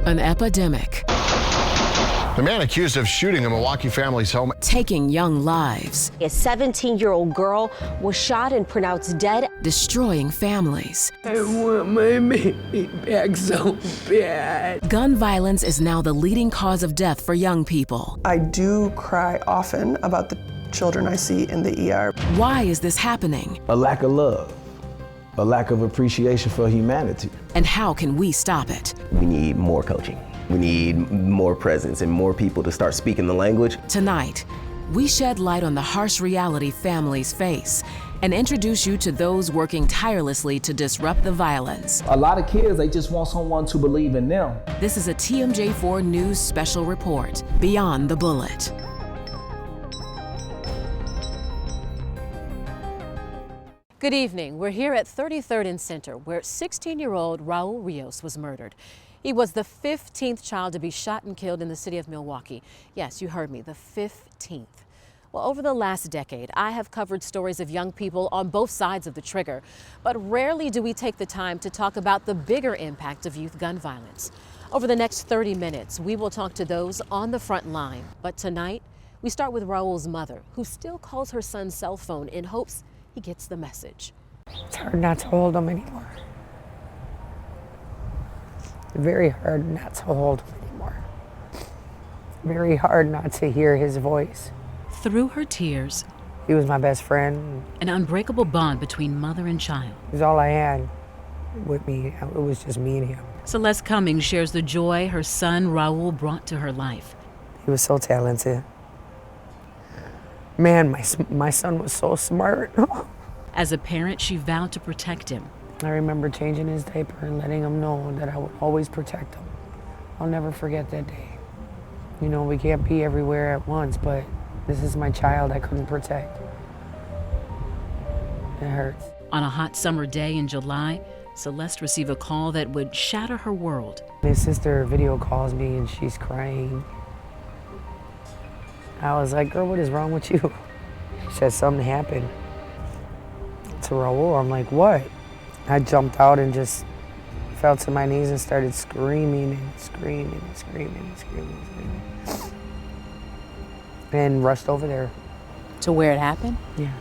An epidemic. The man accused of shooting a Milwaukee family's home. Taking young lives. A 17-year-old girl was shot and pronounced dead. Destroying families. I want my baby back so bad. Gun violence is now the leading cause of death for young people. I do cry often about the children I see in the ER. Why is this happening? A lack of love, a lack of appreciation for humanity. And how can we stop it? We need more coaching. We need more presence and more people to start speaking the language. Tonight, we shed light on the harsh reality families face and introduce you to those working tirelessly to disrupt the violence. A lot of kids, they just want someone to believe in them. This is a TMJ4 News special report, Beyond the Bullet. Good evening. We're here at 33rd and Center, where 16-year-old Raul Rios was murdered. He was the 15th child to be shot and killed in the city of Milwaukee. Yes, you heard me, the 15th. Well, over the last decade, I have covered stories of young people on both sides of the trigger, but rarely do we take the time to talk about the bigger impact of youth gun violence. Over the next 30 minutes, we will talk to those on the front line. But tonight, we start with Raul's mother, who still calls her son's cell phone in hopes he gets the message. It's hard not to hold him anymore. Very hard not to hold him anymore. Very hard not to hear his voice. Through her tears, He was my best friend. an unbreakable bond between mother and child. He was all I had with me. It was just me and him. Celeste Cummings shares the joy her son Raul brought to her life. He was so talented. Man, my son was so smart. As a parent, she vowed to protect him. I remember changing his diaper and letting him know that I would always protect him. I'll never forget that day. You know, we can't be everywhere at once, but this is my child I couldn't protect. It hurts. On a hot summer day in July, Celeste received a call that would shatter her world. His sister video calls me and she's crying. I was like, girl, what is wrong with you? She said something happened to Raul. I'm like, what? I jumped out and just fell to my knees and started screaming and screaming and screaming and screaming and screaming. And rushed over there. To where it happened? Yeah.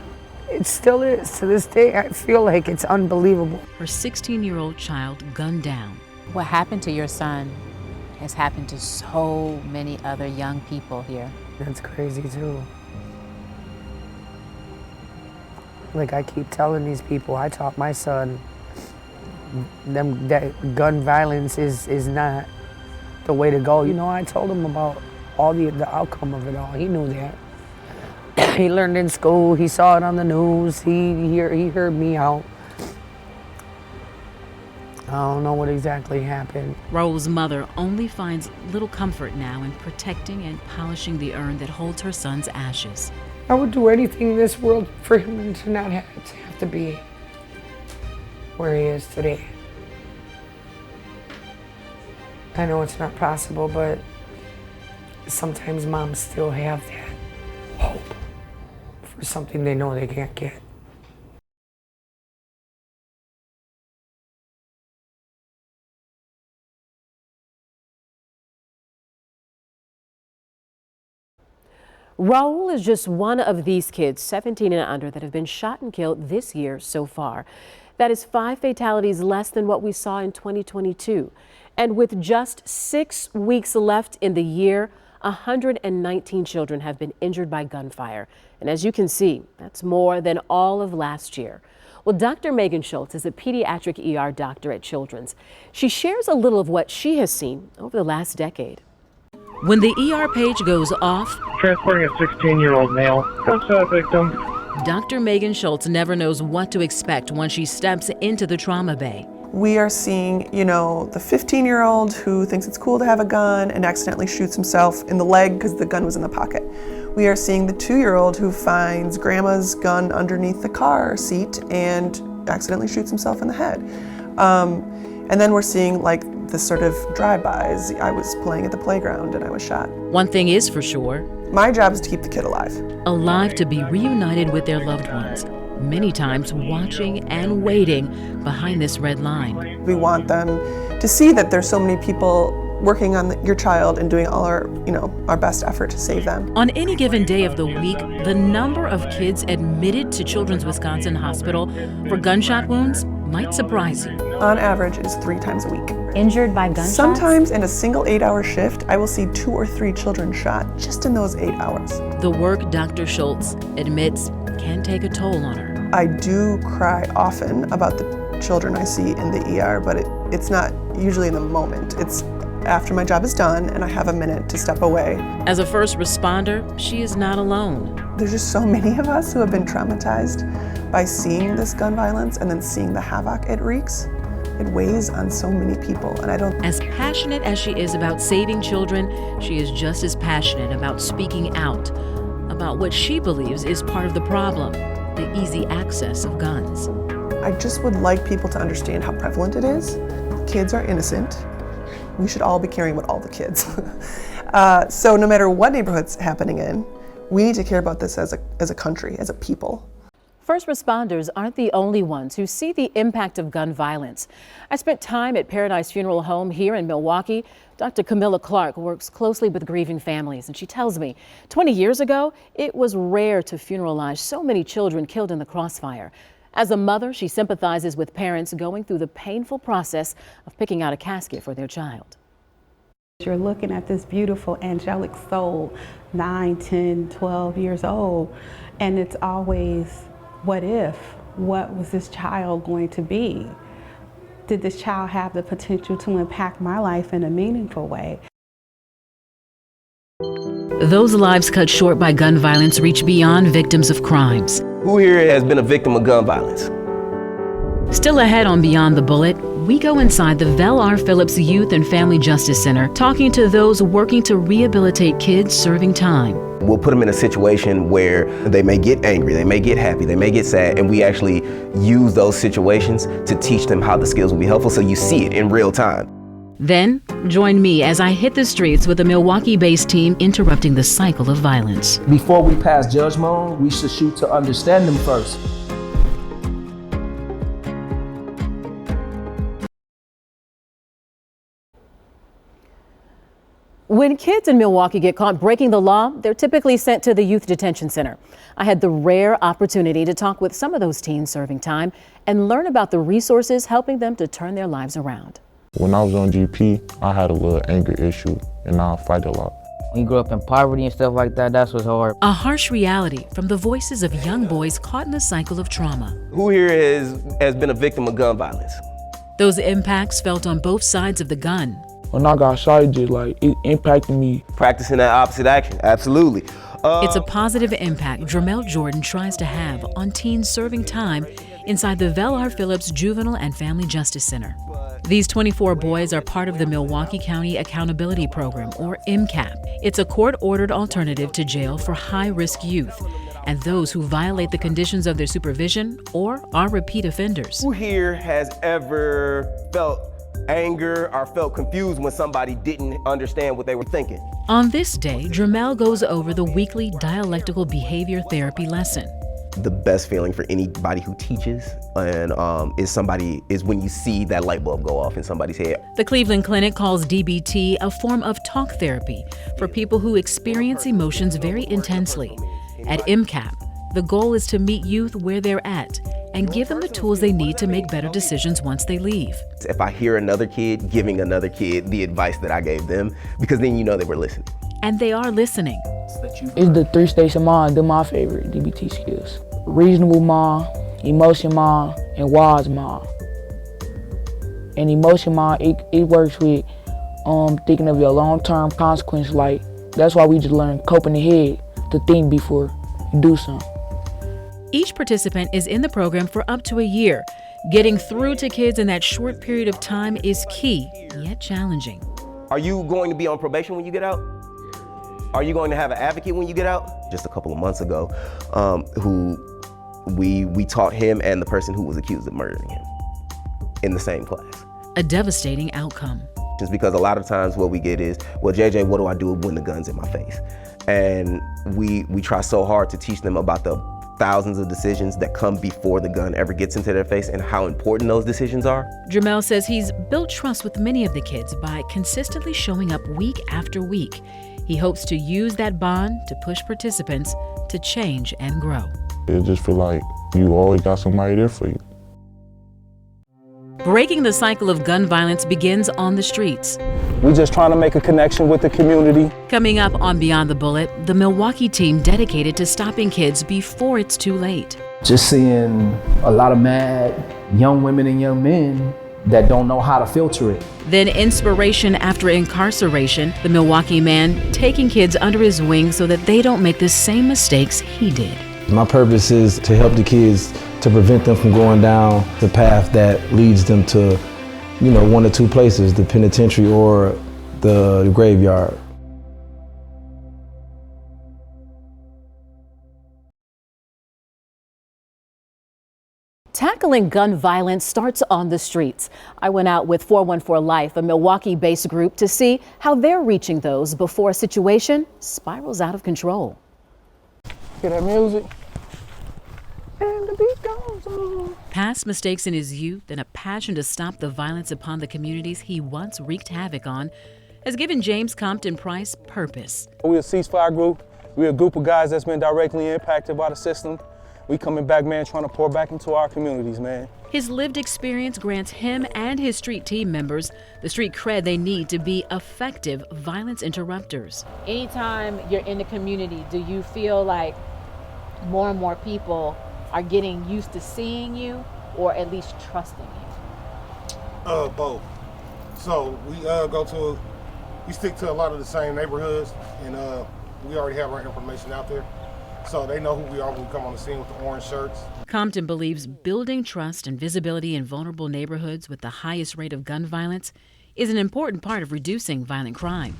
It still is. To this day, I feel like it's unbelievable. Her 16-year-old child gunned down. What happened to your son has happened to so many other young people here. That's crazy too. Like I keep telling these people, I taught my son that gun violence is not the way to go. You know, I told him about all the outcome of it all. He knew that. He learned in school, he saw it on the news, he heard me out. I don't know what exactly happened. Raul's mother only finds little comfort now in protecting and polishing the urn that holds her son's ashes. I would do anything in this world for him to not have to be where he is today. I know it's not possible, but sometimes moms still have that hope for something they know they can't get. Raul is just one of these kids, 17 and under, that have been shot and killed this year so far. That is 5 fatalities less than what we saw in 2022. And with just 6 weeks left in the year, 119 children have been injured by gunfire. And as you can see, that's more than all of last year. Well, Dr. Megan Schultz is a pediatric ER doctor at Children's. She shares a little of what she has seen over the last decade. When the ER page goes off, transporting a 16-year-old male, gunshot victim. Dr. Megan Schultz never knows what to expect when she steps into the trauma bay. We are seeing, you know, the 15-year-old who thinks it's cool to have a gun and accidentally shoots himself in the leg because the gun was in the pocket. We are seeing the 2-year-old who finds grandma's gun underneath the car seat and accidentally shoots himself in the head. And then we're seeing like this sort of drive-bys. I was playing at the playground and I was shot. One thing is for sure. My job is to keep the kid alive. Alive to be reunited with their loved ones, many times watching and waiting behind this red line. We want them to see that there's so many people working on your child and doing all our best effort to save them. On any given day of the week, the number of kids admitted to Children's Wisconsin Hospital for gunshot wounds might surprise you. On average, it is 3 times a week. Injured by gunshots? Sometimes in a single 8-hour shift, I will see 2 or 3 children shot just in those 8 hours. The work Dr. Schultz admits can take a toll on her. I do cry often about the children I see in the ER, but it's not usually in the moment. It's after my job is done and I have a minute to step away. As a first responder, she is not alone. There's just so many of us who have been traumatized by seeing this gun violence and then seeing the havoc it wreaks. It weighs on so many people, and I don't... As passionate as she is about saving children, she is just as passionate about speaking out about what she believes is part of the problem, the easy access of guns. I just would like people to understand how prevalent it is. Kids are innocent. We should all be caring about all the kids. So no matter what neighborhood's happening in, we need to care about this as a country, as a people. First responders aren't the only ones who see the impact of gun violence. I spent time at Paradise Funeral Home here in Milwaukee. Dr. Camilla Clark works closely with grieving families, and she tells me 20 years ago, it was rare to funeralize so many children killed in the crossfire. As a mother, she sympathizes with parents going through the painful process of picking out a casket for their child. You're looking at this beautiful angelic soul, 9, 10, 12 years old, and it's always, what if? What was this child going to be? Did this child have the potential to impact my life in a meaningful way? Those lives cut short by gun violence reach beyond victims of crimes. Who here has been a victim of gun violence? Still ahead on Beyond the Bullet, we go inside the Vel R. Phillips Youth and Family Justice Center, talking to those working to rehabilitate kids serving time. We'll put them in a situation where they may get angry, they may get happy, they may get sad, and we actually use those situations to teach them how the skills will be helpful so you see it in real time. Then, join me as I hit the streets with a Milwaukee-based team interrupting the cycle of violence. Before we pass judgment, we should shoot to understand them first. When kids in Milwaukee get caught breaking the law, they're typically sent to the youth detention center. I had the rare opportunity to talk with some of those teens serving time and learn about the resources helping them to turn their lives around. When I was on GP, I had a little anger issue and I fight a lot. When you grew up in poverty and stuff like that, that's what's hard. A harsh reality from the voices of young boys caught in a cycle of trauma. Who here has been a victim of gun violence? Those impacts felt on both sides of the gun. When I got shot, it impacted me. Practicing that opposite action, absolutely. It's a positive impact Dramel Jordan tries to have on teens serving time inside the Vel R. Phillips Juvenile and Family Justice Center. These 24 boys are part of the Milwaukee County Accountability Program, or MCAP. It's a court-ordered alternative to jail for high-risk youth and those who violate the conditions of their supervision or are repeat offenders. Who here has ever felt anger or felt confused when somebody didn't understand what they were thinking? On this day, Dramel goes over the weekly dialectical behavior therapy lesson. The best feeling for anybody who teaches and is when you see that light bulb go off in somebody's head. The Cleveland Clinic calls DBT a form of talk therapy for people who experience emotions very intensely. At MCAP, the goal is to meet youth where they're at and give them the tools they need to make better decisions once they leave. If I hear another kid giving another kid the advice that I gave them, because then you know they were listening. And they are listening. It's the 3 states of mind. They're my favorite DBT skills. Reasonable mind, emotion mind, and wise mind. And emotion mind, it works with thinking of your long-term consequence. Like, that's why we just learn cope in the head to think before you do something. Each participant is in the program for up to a year. Getting through to kids in that short period of time is key, yet challenging. Are you going to be on probation when you get out? Are you going to have an advocate when you get out? Just a couple of months ago, who we taught him and the person who was accused of murdering him in the same class. A devastating outcome. Just because a lot of times what we get is, well, JJ, what do I do when the gun's in my face? And we try so hard to teach them about the thousands of decisions that come before the gun ever gets into their face and how important those decisions are. Jermel says he's built trust with many of the kids by consistently showing up week after week. He hopes to use that bond to push participants to change and grow. It just feel like you always got somebody there for you. Breaking the cycle of gun violence begins on the streets. We just trying to make a connection with the community. Coming up on Beyond the Bullet, the Milwaukee team dedicated to stopping kids before it's too late. Just seeing a lot of mad young women and young men that don't know how to filter it. Then inspiration after incarceration, the Milwaukee man taking kids under his wing so that they don't make the same mistakes he did. My purpose is to help the kids, to prevent them from going down the path that leads them to, one or two places, the penitentiary or the graveyard. Tackling gun violence starts on the streets. I went out with 414 Life, a Milwaukee-based group, to see how they're reaching those before a situation spirals out of control. Hear that music? And the beat goes on. Past mistakes in his youth and a passion to stop the violence upon the communities he once wreaked havoc on has given James Compton Price purpose. We're a ceasefire group. We're a group of guys that's been directly impacted by the system. We coming back, man, trying to pour back into our communities, man. His lived experience grants him and his street team members the street cred they need to be effective violence interrupters. Anytime you're in the community, do you feel like more and more people are getting used to seeing you or at least trusting you? Both. So we stick to a lot of the same neighborhoods, and we already have our information out there. So they know who we are when we come on the scene with the orange shirts. Compton believes building trust and visibility in vulnerable neighborhoods with the highest rate of gun violence is an important part of reducing violent crime.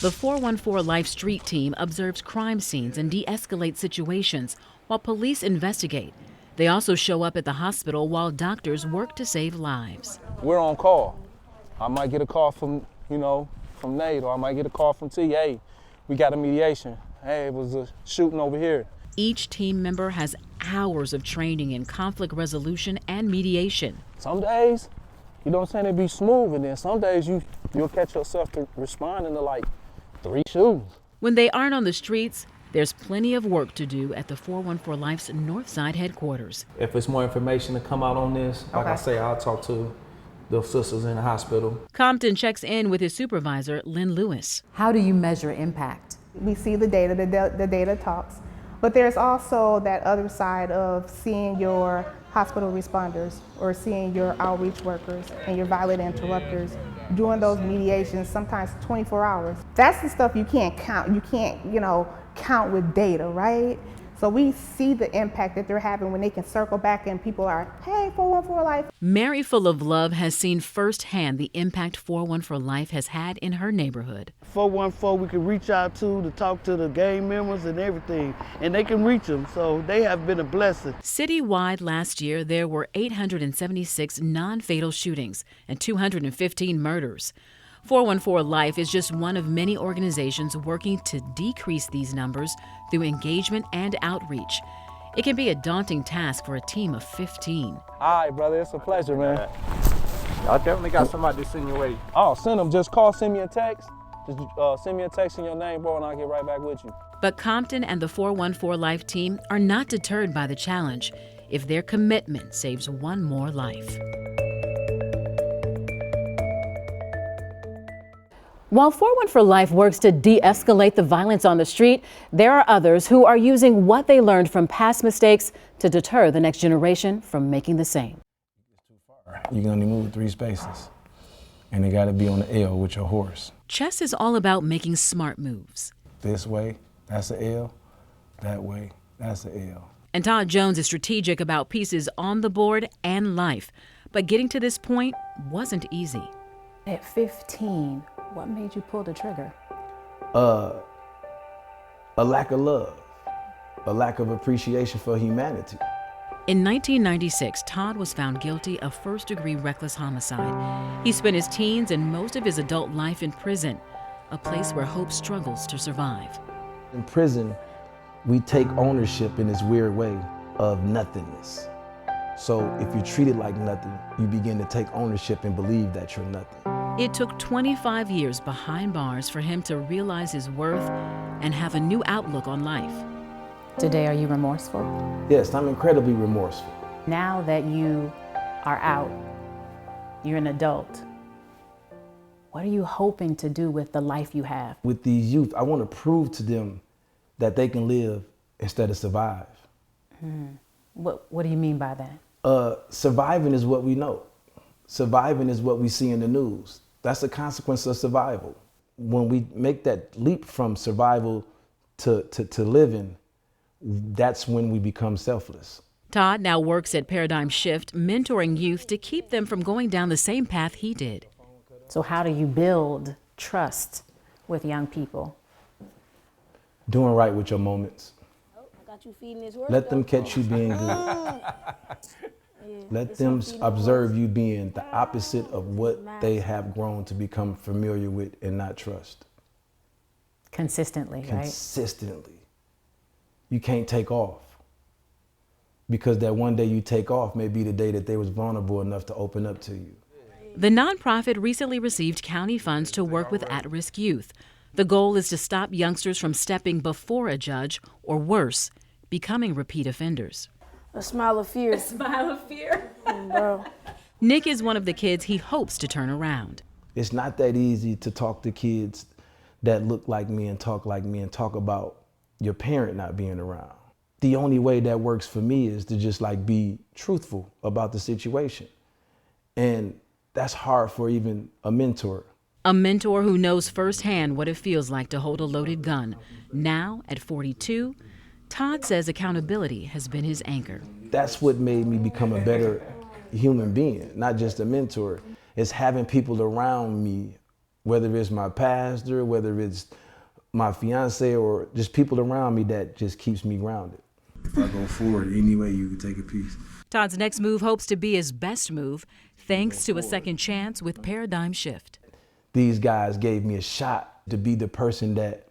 The 414 Life Street Team observes crime scenes and de-escalates situations while police investigate. They also show up at the hospital while doctors work to save lives. We're on call. I might get a call from Nate, or I might get a call from T. Hey, we got a mediation. Hey, it was a shooting over here. Each team member has hours of training in conflict resolution and mediation. Some days, it'd be smooth, and then some days you'll catch yourself responding to like 3 shootings. When they aren't on the streets, there's plenty of work to do at the 414 Life's Northside headquarters. If there's more information to come out on this, like I say, I'll talk to the sisters in the hospital. Compton checks in with his supervisor, Lynn Lewis. How do you measure impact? We see the data, the data talks, but there's also that other side of seeing your hospital responders or seeing your outreach workers and your violent interrupters doing those mediations, sometimes 24 hours. That's the stuff you can't count. You can't, count with data, right? So we see the impact that they're having when they can circle back and people are, hey, 414 Life. Mary Full of Love has seen firsthand the impact 414 Life has had in her neighborhood. 414 we can reach out to talk to the gang members and everything, and they can reach them, so they have been a blessing. Citywide last year, there were 876 non-fatal shootings and 215 murders. 414 Life is just one of many organizations working to decrease these numbers through engagement and outreach. It can be a daunting task for a team of 15. All right, brother, it's a pleasure, man. I definitely got somebody to send your way. Oh, send them. Just send me a text. Just send me a text in your name, bro, and I'll get right back with you. But Compton and the 414 Life team are not deterred by the challenge if their commitment saves one more life. While 414 Life works to de-escalate the violence on the street, there are others who are using what they learned from past mistakes to deter the next generation from making the same. You can only move 3 spaces, and it got to be on the L with your horse. Chess is all about making smart moves. This way, that's the L. That way, that's the L. And Todd Jones is strategic about pieces on the board and life. But getting to this point wasn't easy. At 15, what made you pull the trigger? A lack of love, a lack of appreciation for humanity. In 1996, Todd was found guilty of first-degree reckless homicide. He spent his teens and most of his adult life in prison, a place where hope struggles to survive. In prison, we take ownership in this weird way of nothingness. So if you're treated like nothing, you begin to take ownership and believe that you're nothing. It took 25 years behind bars for him to realize his worth and have a new outlook on life. Today, are you remorseful? Yes, I'm incredibly remorseful. Now that you are out, you're an adult, what are you hoping to do with the life you have? With these youth, I want to prove to them that they can live instead of survive. What do you mean by that? Surviving is what we know. Surviving is what we see in the news. That's a consequence of survival. When we make that leap from survival to living, that's when we become selfless. Todd now works at Paradigm Shift, mentoring youth to keep them from going down the same path he did. So how do you build trust with young people? Doing right with your moments. Let them catch you being good. Let them observe you being the opposite of what they have grown to become familiar with and not trust. Consistently, right? Consistently. You can't take off. Because that one day you take off may be the day that they was vulnerable enough to open up to you. The nonprofit recently received county funds to work with at-risk youth. The goal is to stop youngsters from stepping before a judge, or worse, becoming repeat offenders. A smile of fear. A smile of fear. Bro. Nick is one of the kids he hopes to turn around. It's not that easy to talk to kids that look like me and talk about your parent not being around. The only way that works for me is to just be truthful about the situation. And that's hard for even a mentor. A mentor who knows firsthand what it feels like to hold a loaded gun. Now, at 42, Todd says accountability has been his anchor. That's what made me become a better human being, not just a mentor. It's having people around me, whether it's my pastor, whether it's my fiance, or just people around me that just keeps me grounded. If I go forward, any way you can take a piece. Todd's next move hopes to be his best move, thanks to a second chance with Paradigm Shift. These guys gave me a shot to be the person that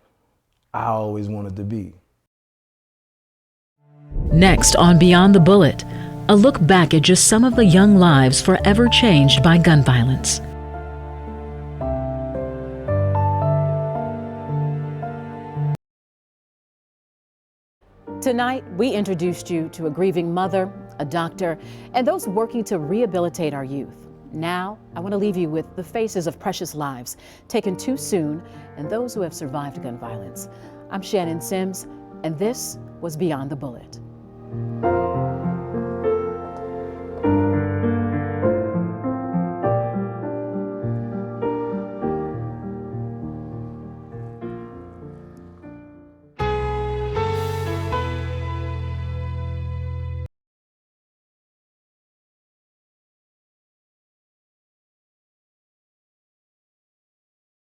I always wanted to be. Next on Beyond the Bullet, a look back at just some of the young lives forever changed by gun violence. Tonight, we introduced you to a grieving mother, a doctor, and those working to rehabilitate our youth. Now, I want to leave you with the faces of precious lives taken too soon and those who have survived gun violence. I'm Shannon Sims, and this was Beyond the Bullet.